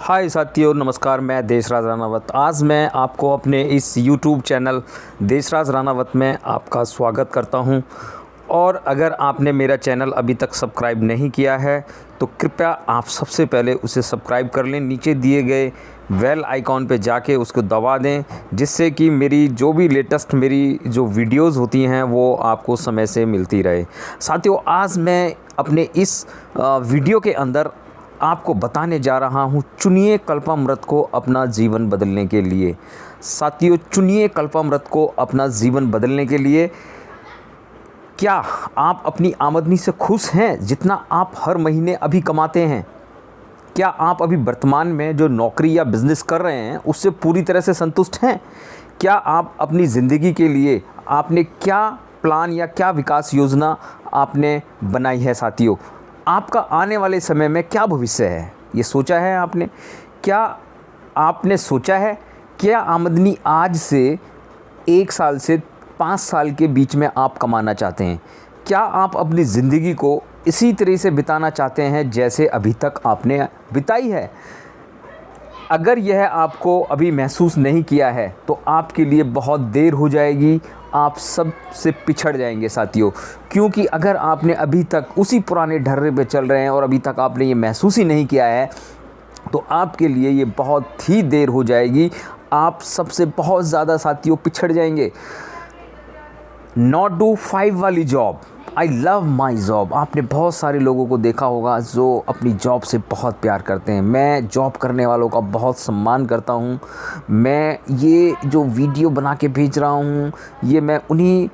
हाय साथियों, नमस्कार। मैं देशराज रानावत। आज मैं आपको अपने इस यूट्यूब चैनल देशराज रानावत में आपका स्वागत करता हूं। और अगर आपने मेरा चैनल अभी तक सब्सक्राइब नहीं किया है तो कृपया आप सबसे पहले उसे सब्सक्राइब कर लें। नीचे दिए गए बेल आइकॉन पे जाके उसको दबा दें, जिससे कि मेरी जो भी लेटेस्ट मेरी जो वीडियोज़ होती हैं वो आपको समय से मिलती रहे। साथियों, आज मैं अपने इस वीडियो के अंदर आपको बताने जा रहा हूँ, चुनिए कल्पामृत को अपना जीवन बदलने के लिए। साथियों, चुनिए कल्पामृत को अपना जीवन बदलने के लिए। क्या आप अपनी आमदनी से खुश हैं जितना आप हर महीने अभी कमाते हैं? क्या आप अभी वर्तमान में जो नौकरी या बिज़नेस कर रहे हैं उससे पूरी तरह से संतुष्ट हैं? क्या आप अपनी ज़िंदगी के लिए आपने क्या प्लान या क्या विकास योजना आपने बनाई है? साथियों, आपका आने वाले समय में क्या भविष्य है, ये सोचा है आपने? क्या आपने सोचा है क्या आमदनी आज से 1 साल से 5 साल के बीच में आप कमाना चाहते हैं? क्या आप अपनी ज़िंदगी को इसी तरह से बिताना चाहते हैं जैसे अभी तक आपने बिताई है? अगर यह आपको अभी महसूस नहीं किया है तो आपके लिए बहुत देर हो जाएगी, आप सब से पिछड़ जाएंगे साथियों। क्योंकि अगर आपने अभी तक उसी पुराने ढर्रे पे चल रहे हैं और अभी तक आपने ये महसूस ही नहीं किया है तो आपके लिए ये बहुत ही देर हो जाएगी। आप सबसे बहुत ज़्यादा साथियों पिछड़ जाएंगे। नॉट डू 5 वाली job, I love my job. आपने बहुत सारे लोगों को देखा होगा जो अपनी जॉब से बहुत प्यार करते हैं। मैं जॉब करने वालों का बहुत सम्मान करता हूं। मैं ये जो वीडियो बना के भेज रहा हूं, ये मैं उन्हीं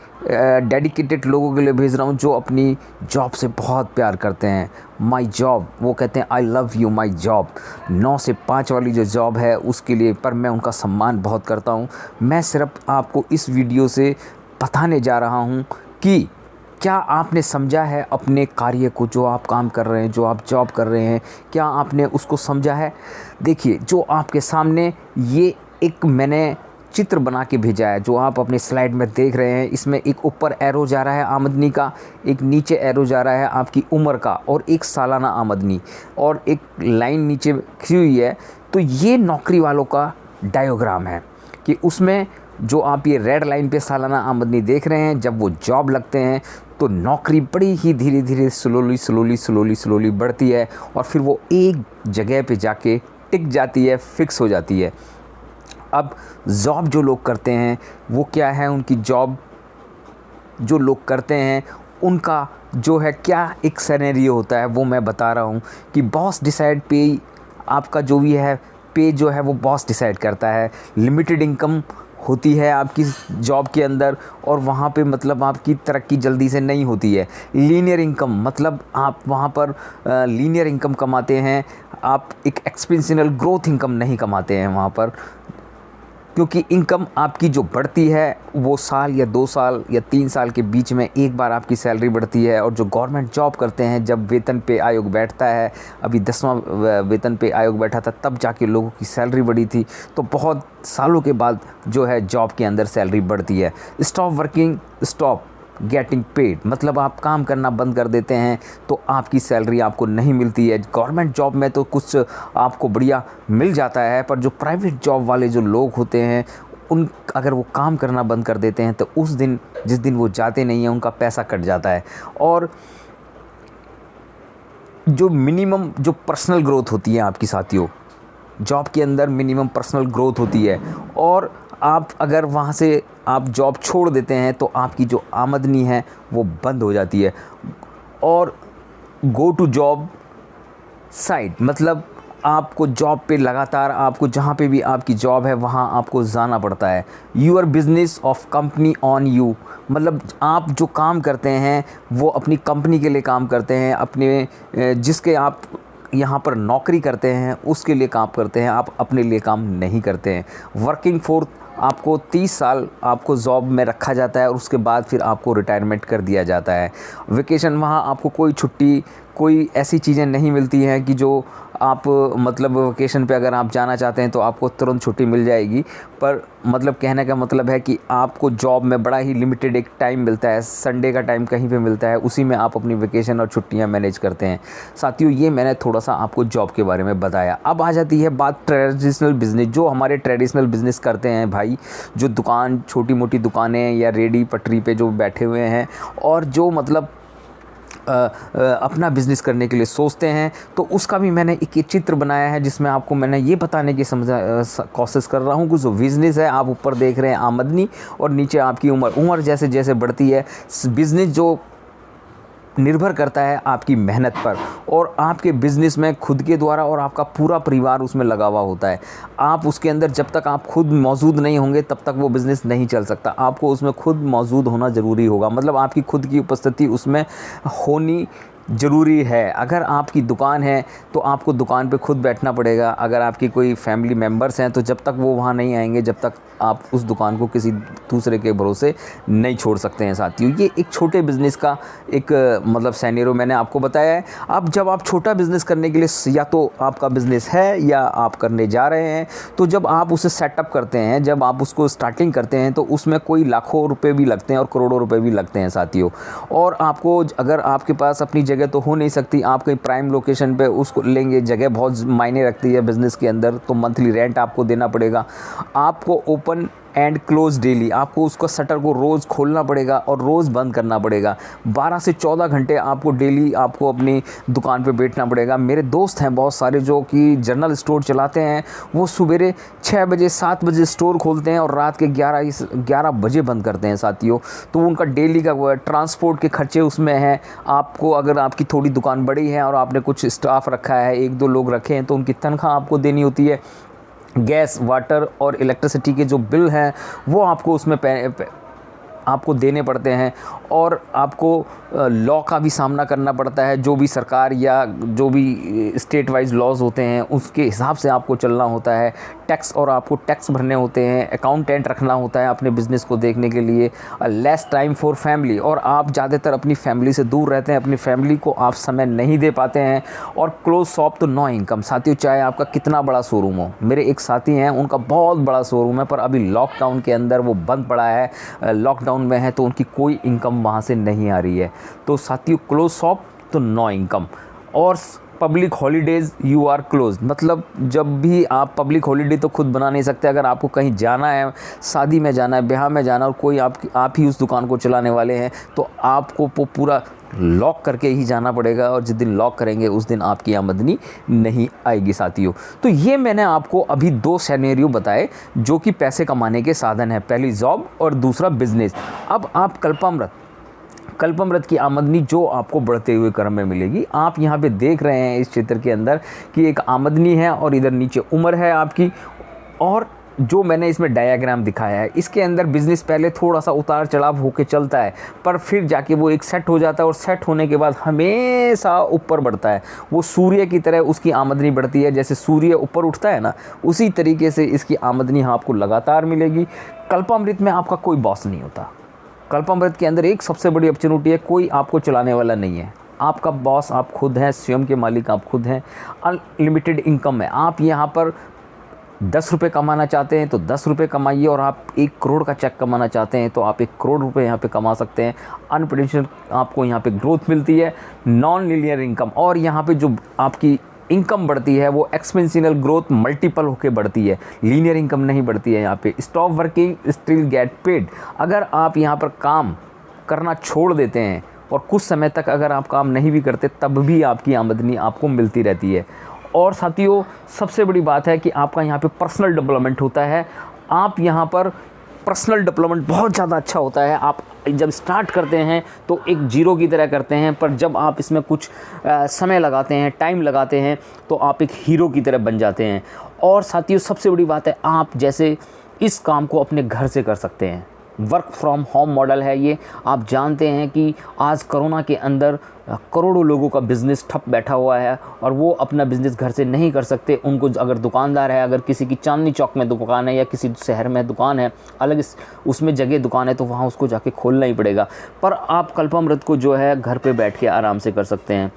डेडिकेटेड लोगों के लिए भेज रहा हूं जो अपनी जॉब से बहुत प्यार करते हैं। माई जॉब, वो कहते हैं I love you my job. 9 से 5 वाली जो जॉब है उसके लिए पर मैं उनका सम्मान बहुत करता हूँ। मैं सिर्फ आपको इस वीडियो से बताने जा रहा हूँ कि क्या आपने समझा है अपने कार्य को, जो आप काम कर रहे हैं, जो आप जॉब कर रहे हैं, क्या आपने उसको समझा है? देखिए, जो आपके सामने ये एक मैंने चित्र बना के भेजा है, जो आप अपने स्लाइड में देख रहे हैं। इसमें एक ऊपर एरो जा रहा है आमदनी का, एक नीचे एरो जा रहा है आपकी उम्र का, और एक सालाना आमदनी, और एक लाइन नीचे खींची हुई है। तो ये नौकरी वालों का डायग्राम है कि उसमें जो आप ये रेड लाइन पे सालाना आमदनी देख रहे हैं, जब वो जॉब लगते हैं तो नौकरी बड़ी ही धीरे धीरे स्लोली बढ़ती है और फिर वो एक जगह पे जाके टिक जाती है, फिक्स हो जाती है। अब जॉब जो लोग करते हैं वो क्या है, उनकी जॉब जो लोग करते हैं उनका जो है क्या एक सिनेरियो होता है वो मैं बता रहा हूँ कि बॉस डिसाइड पे, आपका जो भी है पे जो है वो बॉस डिसाइड करता है। लिमिटेड इनकम होती है आपकी जॉब के अंदर, और वहाँ पे मतलब आपकी तरक्की जल्दी से नहीं होती है। लीनियर इनकम मतलब आप वहाँ पर लीनियर इनकम कमाते हैं, आप एक एक्सपेंशनल ग्रोथ इनकम नहीं कमाते हैं वहाँ पर। क्योंकि इनकम आपकी जो बढ़ती है वो साल या 2 साल या 3 साल के बीच में एक बार आपकी सैलरी बढ़ती है। और जो गवर्नमेंट जॉब करते हैं, जब वेतन पे आयोग बैठता है, अभी 10वां वेतन पे आयोग बैठा था तब जाके लोगों की सैलरी बढ़ी थी, तो बहुत सालों के बाद जो है जॉब के अंदर सैलरी बढ़ती है। Stop working, stop getting paid, मतलब आप काम करना बंद कर देते हैं तो आपकी सैलरी आपको नहीं मिलती है। गवर्नमेंट जॉब में तो कुछ आपको बढ़िया मिल जाता है, पर जो प्राइवेट जॉब वाले जो लोग होते हैं उन अगर वो काम करना बंद कर देते हैं तो उस दिन, जिस दिन वो जाते नहीं हैं, उनका पैसा कट जाता है। और जो मिनिमम जो पर्सनल ग्रोथ होती है आपकी साथियों, जॉब के अंदर मिनिमम पर्सनल ग्रोथ होती है, और आप अगर वहाँ से आप जॉब छोड़ देते हैं तो आपकी जो आमदनी है वो बंद हो जाती है। और गो टू जॉब साइट मतलब आपको जॉब पे लगातार, आपको जहाँ पे भी आपकी जॉब है वहाँ आपको जाना पड़ता है। Your business of company on you, मतलब आप जो काम करते हैं वो अपनी कंपनी के लिए काम करते हैं, अपने जिसके आप यहाँ पर नौकरी करते हैं उसके लिए काम करते हैं, आप अपने लिए काम नहीं करते हैं। वर्किंग फॉर, आपको 30 साल आपको जॉब में रखा जाता है और उसके बाद फिर आपको रिटायरमेंट कर दिया जाता है। वेकेशन, वहाँ आपको कोई छुट्टी, कोई ऐसी चीज़ें नहीं मिलती हैं कि जो आप मतलब वेकेशन पे अगर आप जाना चाहते हैं तो आपको तुरंत छुट्टी मिल जाएगी। पर मतलब कहने का मतलब है कि आपको जॉब में बड़ा ही लिमिटेड एक टाइम मिलता है, संडे का टाइम कहीं पे मिलता है, उसी में आप अपनी वेकेशन और छुट्टियां मैनेज करते हैं। साथियों, ये मैंने थोड़ा सा आपको जॉब के बारे में बताया। अब आ जाती है बात ट्रेडिशनल बिज़नेस, जो हमारे ट्रेडिशनल बिज़नेस करते हैं भाई, जो दुकान, छोटी मोटी दुकानें या रेडी पटरी पे जो बैठे हुए हैं और जो मतलब अपना बिज़नेस करने के लिए सोचते हैं, तो उसका भी मैंने एक चित्र बनाया है जिसमें आपको मैंने ये बताने की कोशिश कर रहा हूँ कि जो बिज़नेस है, आप ऊपर देख रहे हैं आमदनी और नीचे आपकी उम्र जैसे जैसे बढ़ती है, बिज़नेस जो निर्भर करता है आपकी मेहनत पर और आपके बिज़नेस में खुद के द्वारा, और आपका पूरा परिवार उसमें लगा हुआ होता है। आप उसके अंदर जब तक आप खुद मौजूद नहीं होंगे तब तक वो बिज़नेस नहीं चल सकता। आपको उसमें खुद मौजूद होना ज़रूरी होगा, मतलब आपकी खुद की उपस्थिति उसमें होनी ज़रूरी है। अगर आपकी दुकान है तो आपको दुकान पे खुद बैठना पड़ेगा। अगर आपकी कोई फैमिली मेम्बर्स हैं तो जब तक वो वहाँ नहीं आएंगे, जब तक आप उस दुकान को किसी दूसरे के भरोसे नहीं छोड़ सकते हैं। साथियों, ये एक छोटे बिज़नेस का एक मतलब सिनेरियो मैंने आपको बताया है। अब जब आप छोटा बिज़नेस करने के लिए, या तो आपका बिज़नेस है या आप करने जा रहे हैं, तो जब आप उसे सेटअप करते हैं, जब आप उसको स्टार्टिंग करते हैं, तो उसमें कोई लाखों रुपए भी लगते हैं और करोड़ों रुपए भी लगते हैं साथियों। और आपको, अगर आपके पास अपनी जगह तो हो नहीं सकती, आप कहीं प्राइम लोकेशन पे उसको लेंगे, जगह बहुत मायने रखती है बिज़नेस के अंदर, तो मंथली रेंट आपको देना पड़ेगा। आपको ओपन एंड क्लोज डेली, आपको उसका शटर को रोज़ खोलना पड़ेगा और रोज़ बंद करना पड़ेगा। 12 से 14 घंटे आपको डेली आपको अपनी दुकान पे बैठना पड़ेगा। मेरे दोस्त हैं बहुत सारे जो कि जनरल स्टोर चलाते हैं, वो सुबेरे 6 बजे 7 बजे स्टोर खोलते हैं और रात के 11 बजे बंद करते हैं साथियों। तो उनका डेली का ट्रांसपोर्ट के खर्चे उसमें हैं। आपको, अगर आपकी थोड़ी दुकान बड़ी है और आपने कुछ स्टाफ रखा है, 1-2 लोग रखे हैं, तो उनकी तनख्वाह आपको देनी होती है। गैस, वाटर और इलेक्ट्रिसिटी के जो बिल हैं वो आपको उसमें आपको देने पड़ते हैं। और आपको लॉ का भी सामना करना पड़ता है, जो भी सरकार या जो भी स्टेट वाइज लॉज होते हैं उसके हिसाब से आपको चलना होता है। टैक्स, और आपको टैक्स भरने होते हैं, अकाउंटेंट रखना होता है अपने बिज़नेस को देखने के लिए। लेस टाइम फॉर फैमिली, और आप ज़्यादातर अपनी फैमिली से दूर रहते हैं, अपनी फैमिली को आप समय नहीं दे पाते हैं। और क्लोज शॉप तो नो इनकम साथियों, चाहे आपका कितना बड़ा शोरूम हो। मेरे एक साथी हैं, उनका बहुत बड़ा शोरूम है, पर अभी लॉकडाउन के अंदर वो बंद पड़ा है, लॉकडाउन में है, तो उनकी कोई इनकम वहाँ से नहीं आ रही है। तो साथियों, क्लोज शॉप तो नो इनकम। और public holidays you are close, मतलब जब भी आप पब्लिक हॉलीडे तो खुद बना नहीं सकते। अगर आपको कहीं जाना है, शादी में जाना है, ब्याह में जाना, और कोई आप ही उस दुकान को चलाने वाले हैं, तो आपको वो पूरा लॉक करके ही जाना पड़ेगा, और जिस दिन लॉक करेंगे उस दिन आपकी आमदनी नहीं आएगी साथियों। तो ये मैंने आपको अभी 2 सिनेरियो बताए जो कि पैसे कमाने के साधन है, पहली जॉब और दूसरा बिजनेस। अब आप कल्पामृत की आमदनी जो आपको बढ़ते हुए क्रम में मिलेगी। आप यहाँ पे देख रहे हैं इस चित्र के अंदर कि एक आमदनी है और इधर नीचे उम्र है आपकी। और जो मैंने इसमें डायग्राम दिखाया है, इसके अंदर बिज़नेस पहले थोड़ा सा उतार चढ़ाव होके चलता है, पर फिर जाके वो एक सेट हो जाता है, और सेट होने के बाद हमेशा ऊपर बढ़ता है। वो सूर्य की तरह उसकी आमदनी बढ़ती है, जैसे सूर्य ऊपर उठता है ना, उसी तरीके से इसकी आमदनी आपको लगातार मिलेगी। कल्पामृत में आपका कोई बॉस नहीं होता। कल्पामृत के अंदर एक सबसे बड़ी अपॉर्चुनिटी है, कोई आपको चलाने वाला नहीं है। आपका बॉस आप खुद हैं, स्वयं के मालिक आप खुद हैं। अनलिमिटेड इनकम है। आप यहाँ पर 10 रुपये कमाना चाहते हैं तो 10 रुपये कमाइए, और आप 1 करोड़ का चेक कमाना चाहते हैं तो आप 1 करोड़ रुपये यहाँ पे कमा सकते हैं। अनप्रेडिक्टेबल आपको यहाँ पे ग्रोथ मिलती है, नॉन लीनियर इनकम। और यहाँ पे जो आपकी इनकम बढ़ती है वो एक्सपेंसिनल ग्रोथ मल्टीपल होके बढ़ती है, लीनियर इनकम नहीं बढ़ती है। यहाँ पे stop working still get paid. अगर आप यहाँ पर काम करना छोड़ देते हैं और कुछ समय तक अगर आप काम नहीं भी करते, तब भी आपकी आमदनी आपको मिलती रहती है। और साथियों, सबसे बड़ी बात है कि आपका यहाँ पे पर्सनल डेवलपमेंट होता है। आप यहाँ पर पर्सनल डेवलपमेंट बहुत ज़्यादा अच्छा होता है। आप जब स्टार्ट करते हैं तो एक जीरो की तरह करते हैं, पर जब आप इसमें कुछ समय लगाते हैं, टाइम लगाते हैं, तो आप एक हीरो की तरह बन जाते हैं। और साथियों, सबसे बड़ी बात है, आप जैसे इस काम को अपने घर से कर सकते हैं। वर्क फ्रॉम होम मॉडल है ये। आप जानते हैं कि आज कोरोना के अंदर करोड़ों लोगों का बिज़नेस ठप बैठा हुआ है, और वो अपना बिज़नेस घर से नहीं कर सकते। उनको, अगर दुकानदार है, अगर किसी की चांदनी चौक में दुकान है या किसी शहर में दुकान है, अलग उसमें जगह दुकान है, तो वहाँ उसको जाके खोलना ही पड़ेगा। पर आप कल्पामृत को जो है घर पे बैठ के आराम से कर सकते हैं।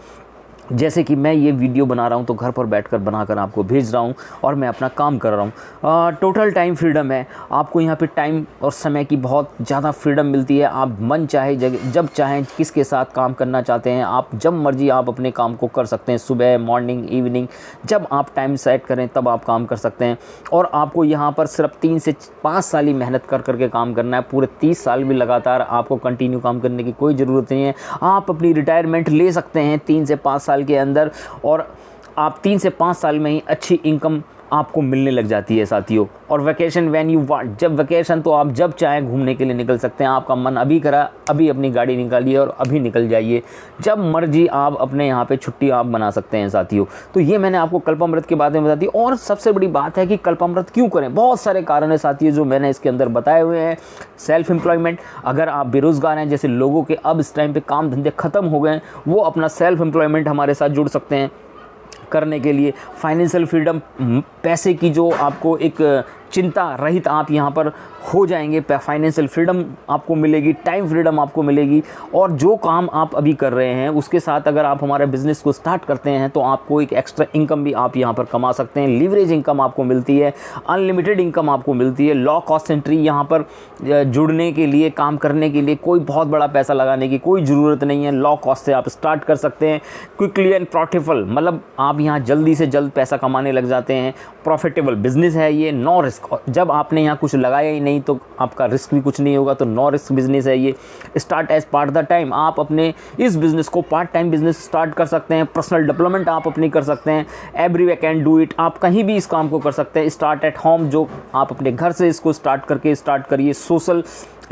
जैसे कि मैं ये वीडियो बना रहा हूँ तो घर पर बैठकर बनाकर आपको भेज रहा हूँ और मैं अपना काम कर रहा हूँ। टोटल टाइम फ्रीडम है, आपको यहाँ पे टाइम और समय की बहुत ज़्यादा फ्रीडम मिलती है। आप मन चाहे जगह जब चाहें किसके साथ काम करना चाहते हैं, आप जब मर्जी आप अपने काम को कर सकते हैं। सुबह, मॉर्निंग, इवनिंग, जब आप टाइम सेट करें तब आप काम कर सकते हैं। और आपको यहाँ पर सिर्फ 3 से 5 साल ही मेहनत कर करके काम करना है। पूरे 30 साल भी लगातार आपको कंटिन्यू काम करने की कोई ज़रूरत नहीं है। आप अपनी रिटायरमेंट ले सकते हैं 3 से 5 साल के अंदर, और आप 3 से 5 साल में ही अच्छी इनकम आपको मिलने लग जाती है साथियों। और वैकेशन व्हेन यू वांट, जब वैकेशन तो आप जब चाहें घूमने के लिए निकल सकते हैं। आपका मन अभी करा, अभी अपनी गाड़ी निकालिए और अभी निकल जाइए। जब मर्जी आप अपने यहाँ पे छुट्टी आप बना सकते हैं साथियों। तो ये मैंने आपको कल्पामृत के बारे में बता दी। और सबसे बड़ी बात है कि कल्पामृत क्यों करें, बहुत सारे कारण है साथियों जो मैंने इसके अंदर बताए हुए हैं। सेल्फ एम्प्लॉयमेंट, अगर आप बेरोज़गार हैं, जैसे लोगों के अब इस टाइम पे काम धंधे ख़त्म हो गए हैं, वो अपना सेल्फ एम्प्लॉयमेंट हमारे साथ जुड़ सकते हैं करने के लिए। फाइनेंशियल फ्रीडम, पैसे की जो आपको एक चिंता रहित आप यहाँ पर हो जाएंगे। फाइनेंशियल फ्रीडम आपको मिलेगी, टाइम फ्रीडम आपको मिलेगी। और जो काम आप अभी कर रहे हैं उसके साथ अगर आप हमारे बिज़नेस को स्टार्ट करते हैं तो आपको एक एक्स्ट्रा इनकम भी आप यहाँ पर कमा सकते हैं। लीवरेज इनकम आपको मिलती है, अनलिमिटेड इनकम आपको मिलती है। लो कॉस्ट एंट्री, यहाँ पर जुड़ने के लिए, काम करने के लिए कोई बहुत बड़ा पैसा लगाने की कोई ज़रूरत नहीं है। लो कॉस्ट से आप स्टार्ट कर सकते हैं। क्विकली एंड प्रॉफिटेबल, मतलब आप यहाँ जल्दी से जल्द पैसा कमाने लग जाते हैं। प्रॉफिटेबल बिजनेस है ये, नो रिस्क। जब आपने यहाँ कुछ लगाया ही नहीं तो आपका रिस्क भी कुछ नहीं होगा, तो नो रिस्क बिजनेस है ये। Start as part the time, आप अपने इस बिज़नेस को पार्ट टाइम बिजनेस स्टार्ट कर सकते हैं। पर्सनल डेवलपमेंट आप अपनी कर सकते हैं। Every way can do it, आप कहीं भी इस काम को कर सकते हैं। स्टार्ट एट होम, जो आप अपने घर से इसको स्टार्ट करिए। सोशल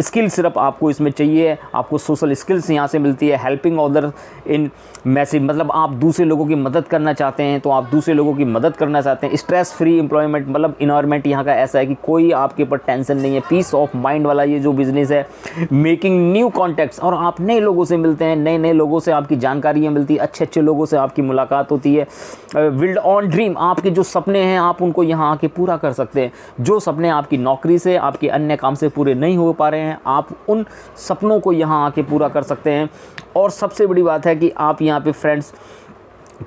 स्किल सिर्फ आपको इसमें चाहिए, आपको सोशल स्किल्स यहाँ से मिलती है। हेल्पिंग अदर इन मैसिव, मतलब आप दूसरे लोगों की मदद करना चाहते हैं तो आप दूसरे लोगों की मदद करना चाहते हैं। स्ट्रेस फ्री एम्प्लॉयमेंट, मतलब इन्वायरमेंट यहाँ का ऐसा है कि कोई आपके ऊपर टेंशन नहीं है। पीस ऑफ माइंड वाला ये जो बिज़नेस है। मेकिंग न्यू कॉन्टैक्ट्स, और आप नए लोगों से मिलते हैं, नए नए लोगों से आपकी जानकारियाँ मिलती है, अच्छे अच्छे लोगों से आपकी मुलाकात होती है। बिल्ड ऑन ड्रीम, आपके जो सपने हैं आप उनको यहाँ आके पूरा कर सकते हैं। जो सपने आपकी नौकरी से, आपके अन्य काम से पूरे नहीं हो पा रहे हैं, आप उन सपनों को यहाँ आके पूरा कर सकते हैं। और सबसे बड़ी बात है कि आप यहाँ पे फ्रेंड्स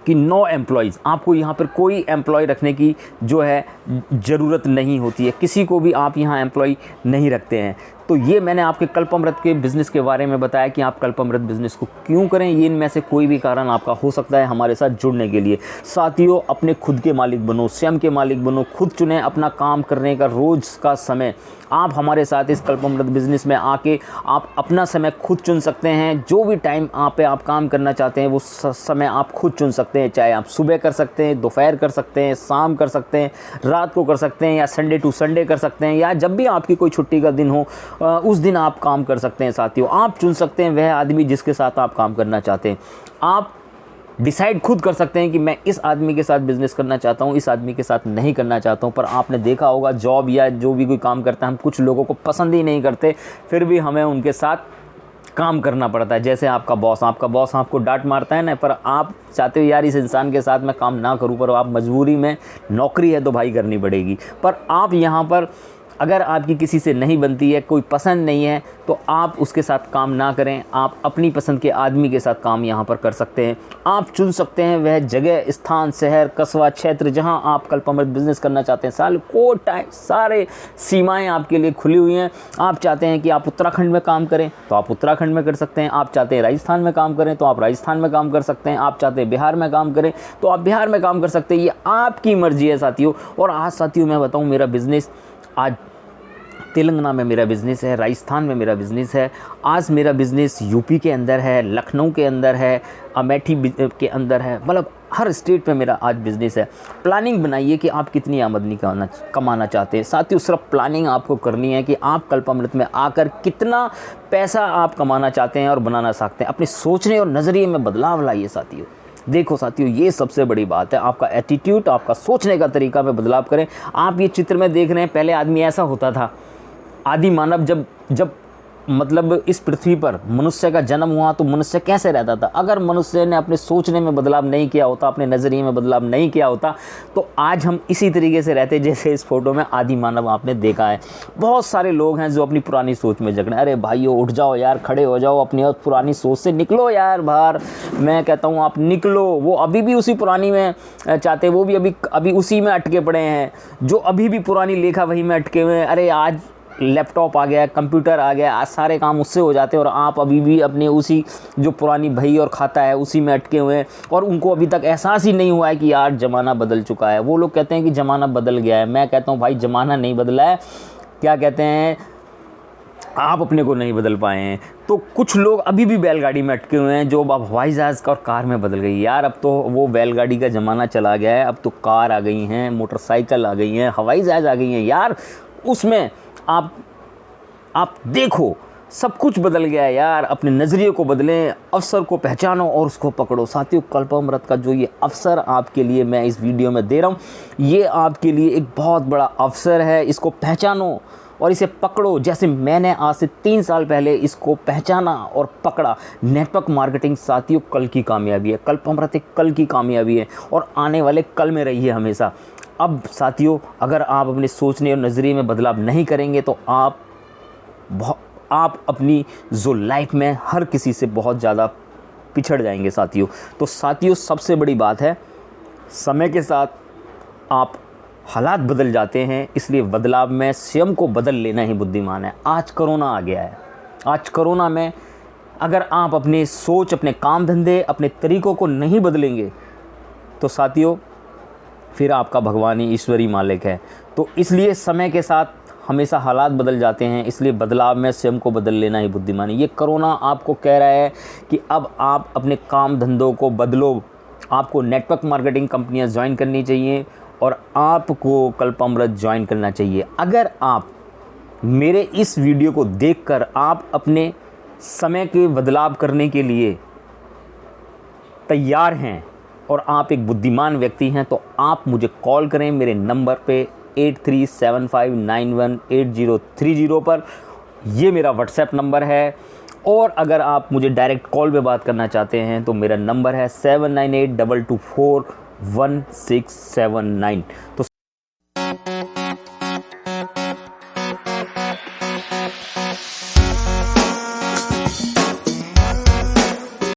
कि नो एम्प्लॉयज़, आपको यहाँ पर कोई एम्प्लॉय रखने की जो है ज़रूरत नहीं होती है। किसी को भी आप यहाँ एम्प्लॉय नहीं रखते हैं। तो ये मैंने आपके कल्पामृत के बिज़नेस के बारे में बताया कि आप कल्पामृत बिज़नेस को क्यों करें। ये इनमें से कोई भी कारण आपका हो सकता है हमारे साथ जुड़ने के लिए। साथियों, अपने खुद के मालिक बनो, स्वयं के मालिक बनो, खुद चुनें अपना काम करने का रोज़ का समय। आप हमारे साथ इस कल्पामृत बिज़नेस में आके आप अपना समय खुद चुन सकते हैं। जो भी टाइम आप काम करना चाहते हैं वो समय आप खुद चुन सकते हैं। चाहे आप सुबह कर सकते हैं, दोपहर कर सकते हैं, शाम कर सकते हैं, रात को कर सकते हैं, या संडे टू संडे कर सकते हैं, या जब भी आपकी कोई छुट्टी का दिन हो उस दिन आप काम कर सकते हैं। साथियों, आप चुन सकते हैं वह आदमी जिसके साथ आप काम करना चाहते हैं। आप डिसाइड खुद कर सकते हैं कि मैं इस आदमी के साथ बिज़नेस करना चाहता हूँ, इस आदमी के साथ नहीं करना चाहता हूँ। पर आपने देखा होगा जॉब या जो भी कोई काम करता है, हम कुछ लोगों को पसंद ही नहीं करते, फिर भी हमें उनके साथ काम करना पड़ता है। जैसे आपका बॉस आपको डांट मारता है ना, पर आप चाहते हो यार इस इंसान के साथ मैं काम ना करूँ, पर आप मजबूरी में, नौकरी है तो भाई करनी पड़ेगी। पर आप यहाँ पर अगर आपकी किसी से नहीं बनती है, कोई पसंद नहीं है, तो आप उसके साथ काम ना करें। आप अपनी पसंद के आदमी के साथ काम यहाँ पर कर सकते हैं। आप चुन सकते हैं वह जगह, स्थान, शहर, कस्बा, क्षेत्र जहाँ आप कल्पामृत बिज़नेस करना चाहते हैं। साल को टाइम, सारे सीमाएं आपके लिए खुली हुई हैं। आप चाहते हैं कि आप उत्तराखंड में काम करें तो आप उत्तराखंड में कर सकते हैं। आप चाहते हैं राजस्थान में काम करें तो आप राजस्थान में काम कर सकते हैं। आप चाहते हैं बिहार में काम करें तो आप बिहार में काम कर सकते हैं। ये आपकी मर्ज़ी है साथियों। और आज साथियों मैं बताऊँ, मेरा बिज़नेस आज तेलंगाना में मेरा बिज़नेस है, राजस्थान में मेरा बिज़नेस है, आज मेरा बिज़नेस यूपी के अंदर है, लखनऊ के अंदर है, अमेठी के अंदर है, मतलब हर स्टेट पे मेरा आज बिज़नेस है। प्लानिंग बनाइए कि आप कितनी आमदनी कमाना चाहते हैं। साथियों, सिर्फ प्लानिंग आपको करनी है कि आप कल्पामृत में आकर कितना पैसा आप कमाना चाहते हैं और बनाना चाहते हैं। अपने सोचने और नज़रिए में बदलाव लाइए साथियों। देखो साथियों, ये सबसे बड़ी बात है, आपका एटीट्यूड, आपका सोचने का तरीका में बदलाव करें। आप ये चित्र में देख रहे हैं, पहले आदमी ऐसा होता था। आदि मानव जब मतलब इस पृथ्वी पर मनुष्य का जन्म हुआ तो मनुष्य कैसे रहता था। अगर मनुष्य ने अपने सोचने में बदलाव नहीं किया होता, अपने नज़रिए में बदलाव नहीं किया होता, तो आज हम इसी तरीके से रहते जैसे इस फोटो में आदि मानव आपने देखा है। बहुत सारे लोग हैं जो अपनी पुरानी सोच में जकड़े। अरे भाइयों उठ जाओ यार, खड़े हो जाओ, अपनी पुरानी सोच से निकलो यार बाहर। मैं कहता हूँ आप निकलो। वो अभी भी उसी पुरानी में चाहते, वो भी अभी उसी में अटके पड़े हैं, जो अभी भी पुरानी लेखा वही में अटके हुए हैं। अरे आज लैपटॉप आ गया, कंप्यूटर आ गया, आज सारे काम उससे हो जाते हैं और आप अभी भी अपने उसी जो पुरानी भई और खाता है उसी में अटके हुए हैं, और उनको अभी तक एहसास ही नहीं हुआ है कि यार ज़माना बदल चुका है। वो लोग कहते हैं कि ज़माना बदल गया है। मैं कहता हूँ भाई ज़माना नहीं बदला है, क्या कहते हैं, आप अपने को नहीं बदल पाए हैं। तो कुछ लोग अभी भी बैलगाड़ी में अटके हुए हैं, जो अब हवाई जहाज़ का और कार में बदल गई। यार अब तो वो बैलगाड़ी का ज़माना चला गया है, अब तो कार आ गई हैं, मोटरसाइकिल आ गई हैं, हवाई जहाज़ आ गई हैं। यार उसमें आप देखो सब कुछ बदल गया है यार। अपने नज़रिए को बदलें, अवसर को पहचानो और उसको पकड़ो। साथियों कल्पामृत का जो ये अवसर आपके लिए मैं इस वीडियो में दे रहा हूँ, ये आपके लिए एक बहुत बड़ा अवसर है। इसको पहचानो और इसे पकड़ो, जैसे मैंने आज से 3 साल पहले इसको पहचाना और पकड़ा। नेटवर्क मार्केटिंग साथियों कल की कामयाबी है, कल्पामृत एक कल की कामयाबी है और आने वाले कल में रही है हमेशा। अब साथियों अगर आप अपने सोचने और नज़रिए में बदलाव नहीं करेंगे तो आप अपनी जो लाइफ में हर किसी से बहुत ज़्यादा पिछड़ जाएंगे साथियों। तो साथियों सबसे बड़ी बात है, समय के साथ आप हालात बदल जाते हैं, इसलिए बदलाव में स्वयं को बदल लेना ही बुद्धिमान है। आज कोरोना आ गया है, आज कोरोना में अगर आप अपनी सोच, अपने काम धंधे, अपने तरीक़ों को नहीं बदलेंगे तो साथियों फिर आपका भगवान ही ईश्वरी मालिक है। तो इसलिए समय के साथ हमेशा हालात बदल जाते हैं, इसलिए बदलाव में स्वयं को बदल लेना ही बुद्धिमानी। ये कोरोना आपको कह रहा है कि अब आप अपने काम धंधों को बदलो। आपको नेटवर्क मार्केटिंग कंपनियां ज्वाइन करनी चाहिए और आपको कल्पामृत ज्वाइन करना चाहिए। अगर आप मेरे इस वीडियो को देखकर आप अपने समय के बदलाव करने के लिए तैयार हैं और आप एक बुद्धिमान व्यक्ति हैं तो आप मुझे कॉल करें मेरे नंबर पे 8375918030 पर। ये मेरा व्हाट्सएप नंबर है। और अगर आप मुझे डायरेक्ट कॉल पे बात करना चाहते हैं तो मेरा नंबर है 7982241679। तो